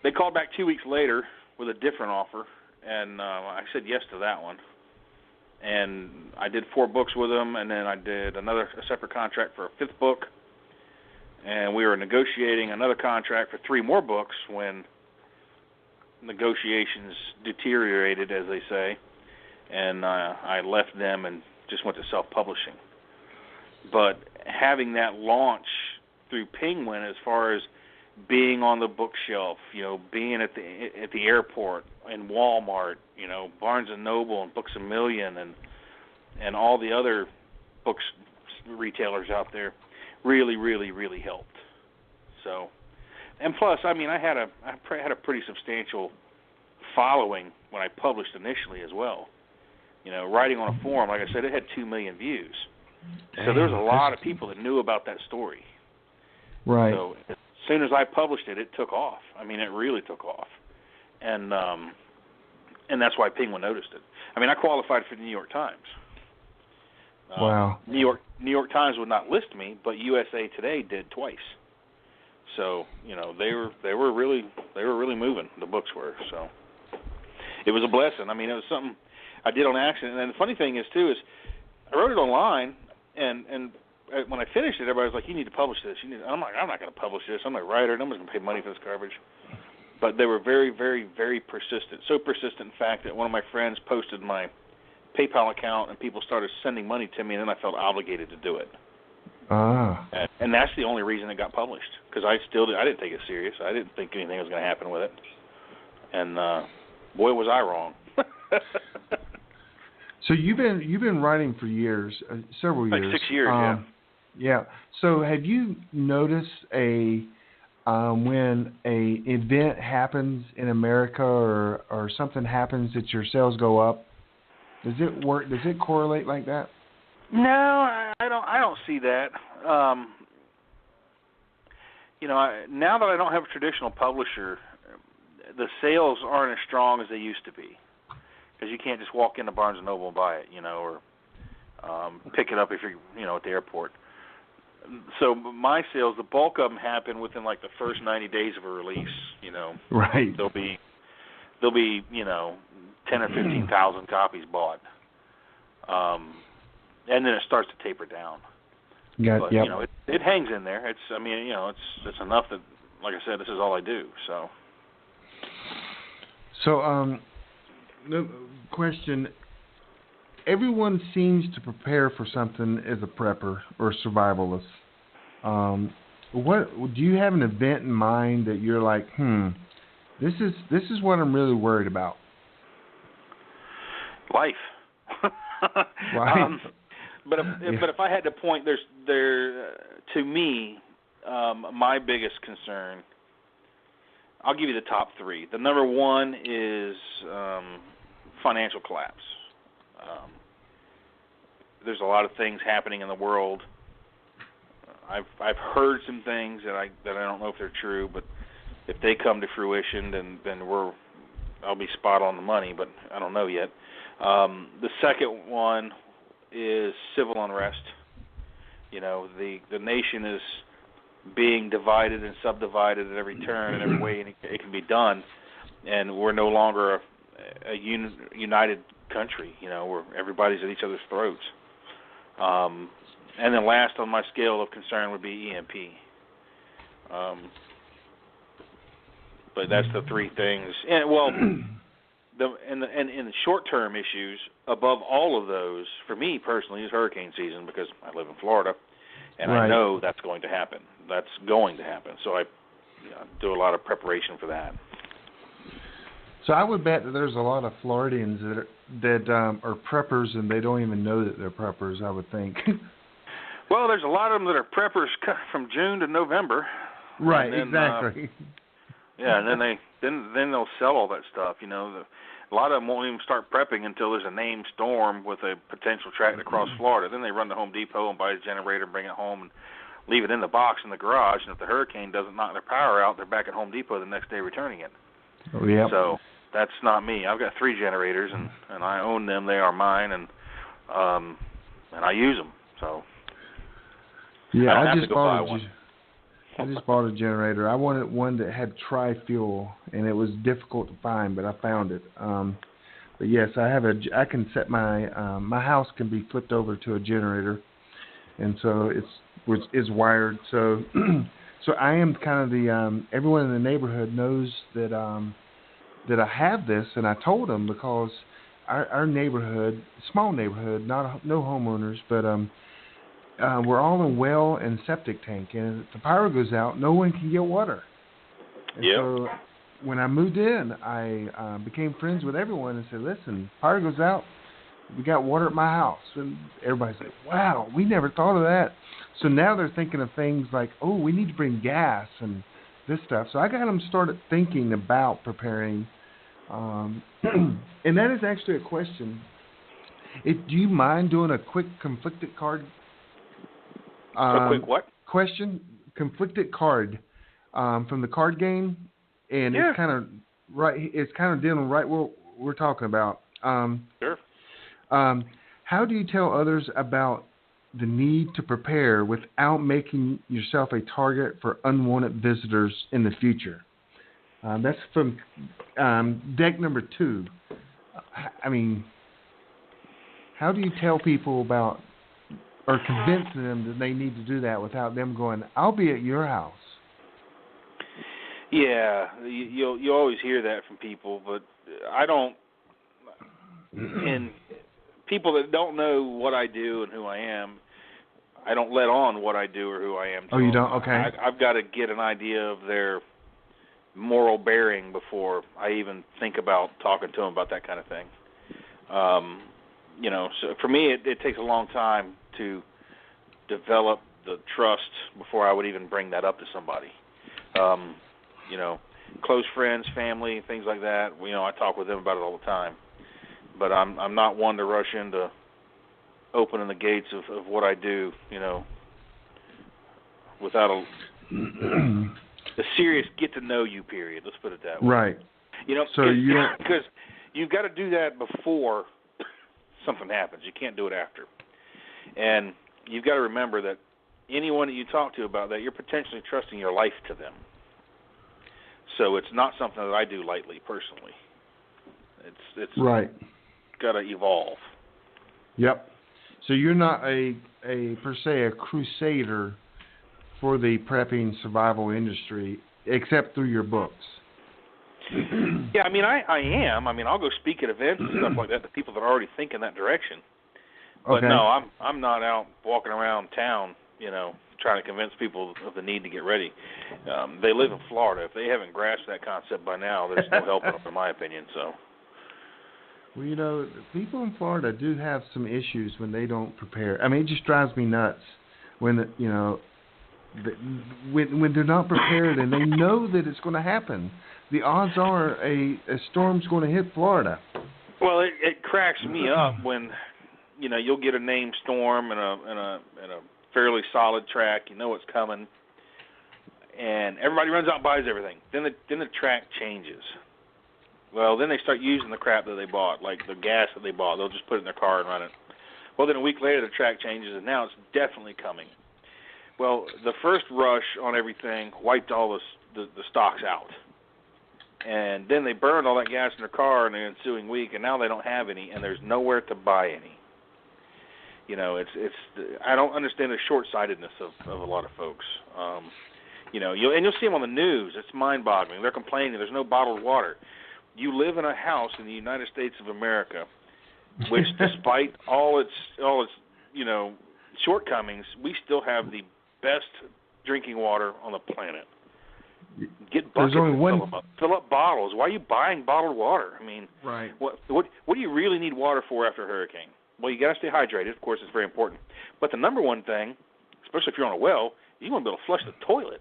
they called back 2 weeks later with a different offer, and I said yes to that one. And I did 4 books with them, and then I did a separate contract for a 5th book, and we were negotiating another contract for 3 more books when negotiations deteriorated, as they say, and I left them and just went to self-publishing. But having that launch through Penguin, as far as being on the bookshelf, being at the airport, in Walmart, Barnes & Noble and Books A Million and all the other books retailers out there really, really, really helped. So, and plus, I had a pretty substantial following when I published initially as well. Writing on a forum, like I said, it had 2 million views. So there was a lot of people that knew about that story. Right. So as soon as I published it, it took off. It really took off. And that's why Penguin noticed it. I qualified for the New York Times. Wow. New York Times would not list me, but USA Today did twice. So they were really moving. The books were, so it was a blessing. I mean, it was something I did on accident. And the funny thing is too is I wrote it online, and when I finished it, everybody was like, "You need to publish this." I'm like, "I'm not going to publish this. I'm a writer. Nobody's going to pay money for this garbage." But they were very, very, very persistent. So persistent, in fact, that one of my friends posted my PayPal account, and people started sending money to me, and then I felt obligated to do it. Ah. And that's the only reason it got published, because I didn't take it serious. I didn't think anything was going to happen with it. And boy, was I wrong. So you've been writing for years, several years. Like 6 years, yeah. Yeah. So have you noticed when a event happens in America or something happens that your sales go up? Does it work? Does it correlate like that? No, I don't see that. Now that I don't have a traditional publisher, the sales aren't as strong as they used to be, because you can't just walk into Barnes & Noble and buy it, or pick it up if you're, at the airport. So my sales, the bulk of them happen within like the first 90 days of a release. Right. There'll be 10 or 15,000 copies bought, and then it starts to taper down. But, it hangs in there. It's enough that, like I said, this is all I do. So the question: everyone seems to prepare for something as a prepper or survivalist. What do you have an event in mind that you're like, this is what I'm really worried about? Life. Right. But if I had to point, to me, my biggest concern, I'll give you the top three. The number one is financial collapse. There's a lot of things happening in the world. I've heard some things that I don't know if they're true, but if they come to fruition, then I'll be spot on the money, but I don't know yet. The second one is civil unrest. The nation is being divided and subdivided at every turn and every way it can be done, and we're no longer a united country, where everybody's at each other's throats. And then last on my scale of concern would be EMP. But that's the three things. And in the short-term issues, above all of those, for me personally, is hurricane season, because I live in Florida, and right. I know that's going to happen. That's going to happen. So I do a lot of preparation for that. So I would bet that there's a lot of Floridians that are preppers, and they don't even know that they're preppers, I would think. Well, there's a lot of them that are preppers from June to November. Right, then, exactly. And then they'll sell all that stuff. A lot of them won't even start prepping until there's a named storm with a potential track across Florida. Then they run to Home Depot and buy a generator, bring it home, and leave it in the box in the garage. And if the hurricane doesn't knock their power out, they're back at Home Depot the next day returning it. Oh, yeah. So that's not me. I've got 3 generators, and I own them. They are mine, and I use them. So yeah, I just bought one. I just bought a generator. I wanted one that had tri-fuel, and it was difficult to find, but I found it. But yes, I can set my house can be flipped over to a generator, and so it's wired. So so I am kind of the everyone in the neighborhood knows that I have this, and I told them, because our neighborhood, small neighborhood, no homeowners, but we're all in well and septic tank, and if the power goes out, no one can get water. And so when I moved in, I became friends with everyone and said, listen, power goes out, we got water at my house. And everybody's like, wow, we never thought of that. So now they're thinking of things like, oh, we need to bring gas and this stuff. So I got them started thinking about preparing. And that is actually a question. Do you mind doing a quick conflicted card? A quick what? Question. Conflicted card from the card game, and it's kind of right. It's kind of dealing right what we're talking about. Sure. How do you tell others about the need to prepare without making yourself a target for unwanted visitors in the future. That's from deck number 2. I mean, how do you tell people about or convince them that they need to do that without them going, I'll be at your house? Yeah, you always hear that from people, but I don't. And people that don't know what I do and who I am, I don't let on what I do or who I am. Oh, you don't? Okay. I've got to get an idea of their moral bearing before I even think about talking to them about that kind of thing. So for me, it takes a long time to develop the trust before I would even bring that up to somebody. Close friends, family, things like that. I talk with them about it all the time. But I'm not one to rush into opening the gates of what I do, without a serious get to know you period. Let's put it that way. Right. So because you've got to do that before something happens. You can't do it after. And you've got to remember that anyone that you talk to about that, you're potentially trusting your life to them. So it's not something that I do lightly personally. It's right. Got to evolve. Yep. So you're not a per se a crusader for the prepping survival industry, except through your books. Yeah, I am. I'll go speak at events and stuff like that to people that already think in that direction. But okay. No, I'm not out walking around town, trying to convince people of the need to get ready. They live in Florida. If they haven't grasped that concept by now, there's no helping them, in my opinion. So. Well, people in Florida do have some issues when they don't prepare. It just drives me nuts when when they're not prepared and they know that it's going to happen. The odds are a storm's going to hit Florida. Well, it cracks me up when you'll get a named storm and a fairly solid track. You know it's coming, and everybody runs out and buys everything. Then the track changes. Well, then they start using the crap that they bought, like the gas that they bought. They'll just put it in their car and run it. Well, then a week later, the track changes, and now it's definitely coming. Well, the first rush on everything wiped all the stocks out. And then they burned all that gas in their car in the ensuing week, and now they don't have any, and there's nowhere to buy any. I don't understand the short-sightedness of a lot of folks. You'll see them on the news. It's mind-boggling. They're complaining there's no bottled water. You live in a house in the United States of America, which, despite all its shortcomings, we still have the best drinking water on the planet. Get buckets and fill up bottles. Why are you buying bottled water? Right. What do you really need water for after a hurricane? Well, you got to stay hydrated. Of course, it's very important. But the number one thing, especially if you're on a well, you want to be able to flush the toilet.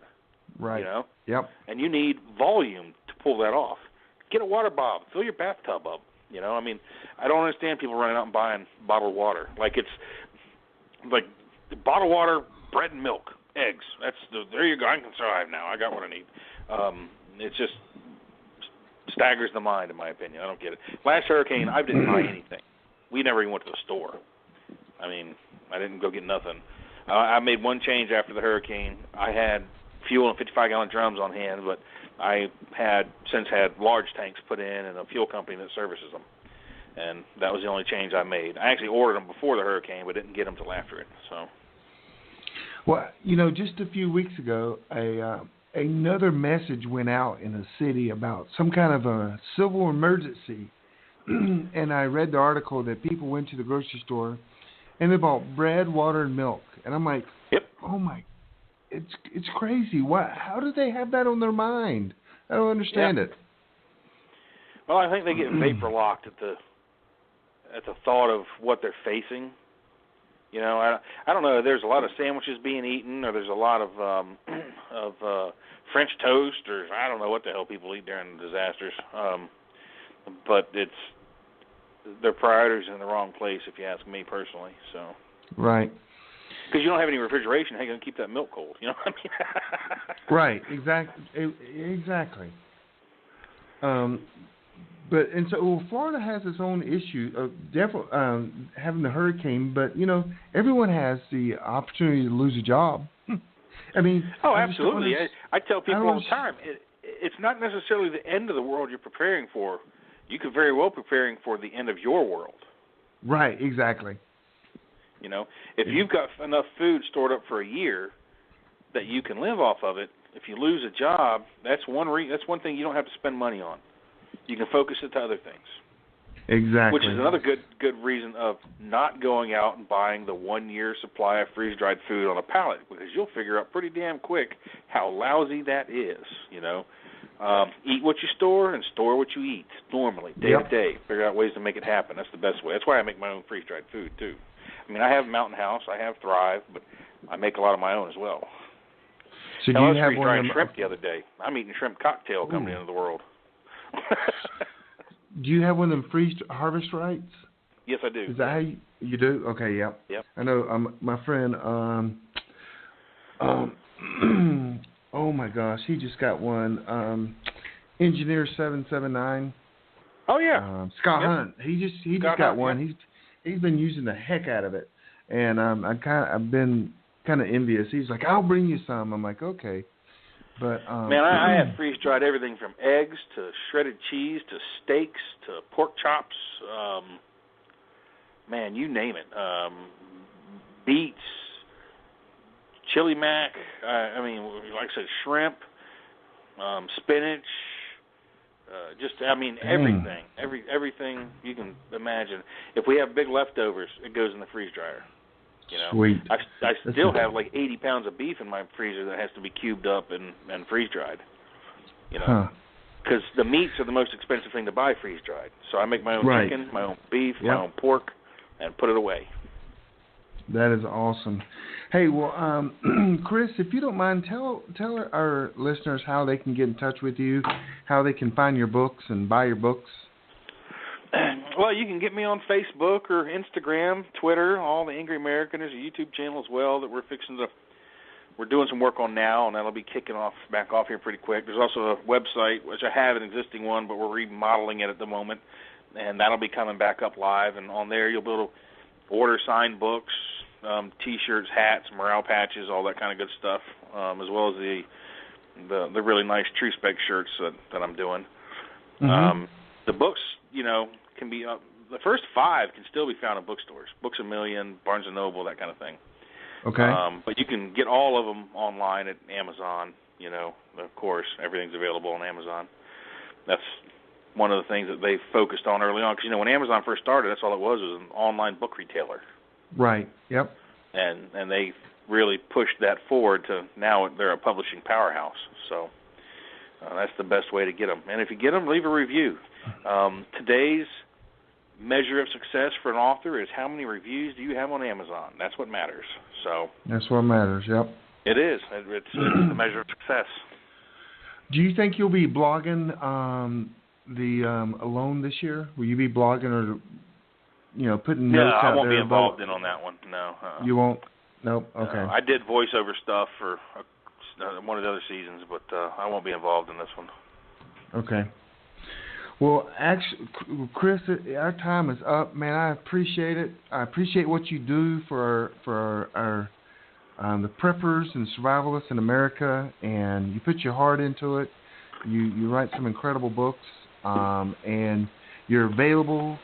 Right. Yep. And you need volume to pull that off. Get a water bob. Fill your bathtub up. I don't understand people running out and buying bottled water. Like it's like bottled water, bread and milk, eggs. There you go. I can survive now. I got what I need. It just staggers the mind, in my opinion. I don't get it. Last hurricane, I didn't buy anything. We never even went to the store. I didn't go get nothing. I made one change after the hurricane. I had fuel in 55-gallon drums on hand, but I had since had large tanks put in and a fuel company that services them. And that was the only change I made. I actually ordered them before the hurricane, but didn't get them till after it. So. Well, just a few weeks ago, another message went out in the city about some kind of a civil emergency. And I read the article that people went to the grocery store and they bought bread, water, and milk. And I'm like, yep. Oh my, it's crazy. How do they have that on their mind? I don't understand it. Well, I think they get vapor locked at the thought of what they're facing. I don't know. There's a lot of sandwiches being eaten, or there's a lot of French toast, or I don't know what the hell people eat during disasters. But their priorities are in the wrong place, if you ask me personally. So. Right. Because you don't have any refrigeration, how are you going to keep that milk cold? You know what I mean? Right. Exactly. So Florida has its own issue of having the hurricane, but everyone has the opportunity to lose a job. I mean, absolutely. I tell people all the time, it's not necessarily the end of the world you're preparing for. You could very well be preparing for the end of your world. Right, exactly. If you've got enough food stored up for a year that you can live off of it, if you lose a job, that's one thing you don't have to spend money on. You can focus it to other things. Exactly. Which is another good reason of not going out and buying the 1 year supply of freeze-dried food on a pallet, because you'll figure out pretty damn quick how lousy that is. Eat what you store and store what you eat normally, day to day. Figure out ways to make it happen. That's the best way. That's why I make my own freeze-dried food, too. I mean, I have Mountain House, I have Thrive, but I make a lot of my own as well. So do you have one of them? Shrimp the other day. I'm eating shrimp cocktail coming into the world. Do you have one of them freeze harvest rights? Yes, I do. Is that how you do? Okay, yeah. Yep. I know my friend, oh my gosh, he just got one. Engineer 779. Oh yeah. Scott Hunt. He just got one. Yeah. He's been using the heck out of it, and I've been kind of envious. He's like, I'll bring you some. I'm like, okay. But man, I have freeze dried everything from eggs to shredded cheese to steaks to pork chops. Man, you name it. Beets, chili mac. I mean, like I said, shrimp, spinach. Everything. Everything you can imagine. If we have big leftovers, it goes in the freeze dryer. Sweet. I still have like 80 pounds of beef in my freezer that has to be cubed up and freeze dried. Because the meats are the most expensive thing to buy freeze dried. So I make my own chicken, my own beef, my own pork, and put it away. That is awesome. Hey, well, Chris, if you don't mind, tell our listeners how they can get in touch with you, how they can find your books and buy your books. Well, you can get me on Facebook or Instagram, Twitter, all the Angery American. There's a YouTube channel as well that we're doing some work on now, and that'll be kicking back off here pretty quick. There's also a website, which I have an existing one, but we're remodeling it at the moment, and that'll be coming back up live. And on there, you'll be able to order signed books, T-shirts, hats, morale patches, all that kind of good stuff, as well as the really nice True Spec shirts that I'm doing. Mm-hmm. The books, can be the first 5 can still be found in bookstores, Books A Million, Barnes & Noble, that kind of thing. Okay. But you can get all of them online at Amazon. Of course, everything's available on Amazon. That's one of the things that they focused on early on, because when Amazon first started, that's all it was an online book retailer. Right. Yep. And they really pushed that forward to now they're a publishing powerhouse. So that's the best way to get them. And if you get them, leave a review. Today's measure of success for an author is how many reviews do you have on Amazon. That's what matters. So that's what matters. Yep. It is. It's the measure of success. Do you think you'll be blogging Alone this year? Will you be blogging or putting notes out there? No, I won't be involved on that one. No. You won't? Nope. Okay. I did voiceover stuff for one of the other seasons, but I won't be involved in this one. Okay. Well, actually, Chris, our time is up, man. I appreciate it. I appreciate what you do for our the preppers and survivalists in America, and you put your heart into it. You write some incredible books, and you're available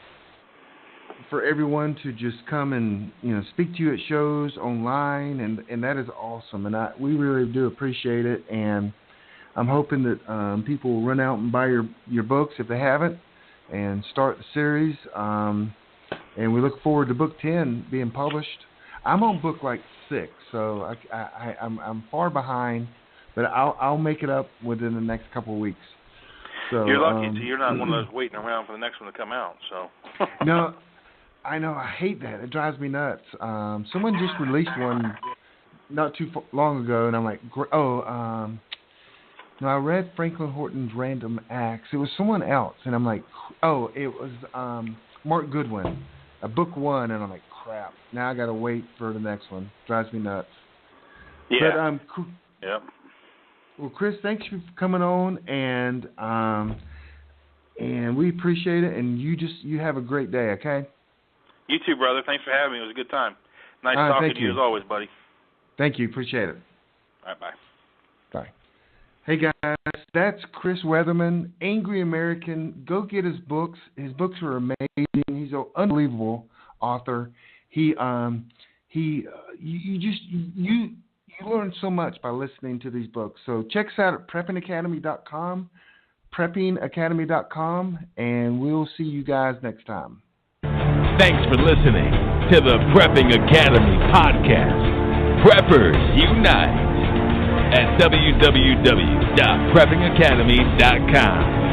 for everyone to just come and speak to you at shows online, and that is awesome. And we really do appreciate it, and I'm hoping that people will run out and buy your books if they haven't, and start the series. And we look forward to book 10 being published. I'm on book 6, so I'm far behind, but I'll make it up within the next couple of weeks. So you're lucky. So you're not one of those waiting around for the next one to come out. So no, I know. I hate that. It drives me nuts. Someone just released one not too long ago, and I'm like, no, I read Franklin Horton's Random Acts. It was someone else, and I'm like, it was Mark Goodwin, book 1, and I'm like, crap. Now I got to wait for the next one. Drives me nuts. Yeah. But, yep. Well, Chris, thanks for coming on, and And we appreciate it, and you have a great day, okay? You too, brother. Thanks for having me. It was a good time. Nice talking to you as always, buddy. Thank you. Appreciate it. All right, bye. Bye. Hey, guys. That's Chris Weatherman, Angery American. Go get his books. His books are amazing. He's an unbelievable author. You learn so much by listening to these books. So check us out at preppingacademy.com, preppingacademy.com, and we'll see you guys next time. Thanks for listening to the Prepping Academy podcast. Preppers Unite at www.preppingacademy.com.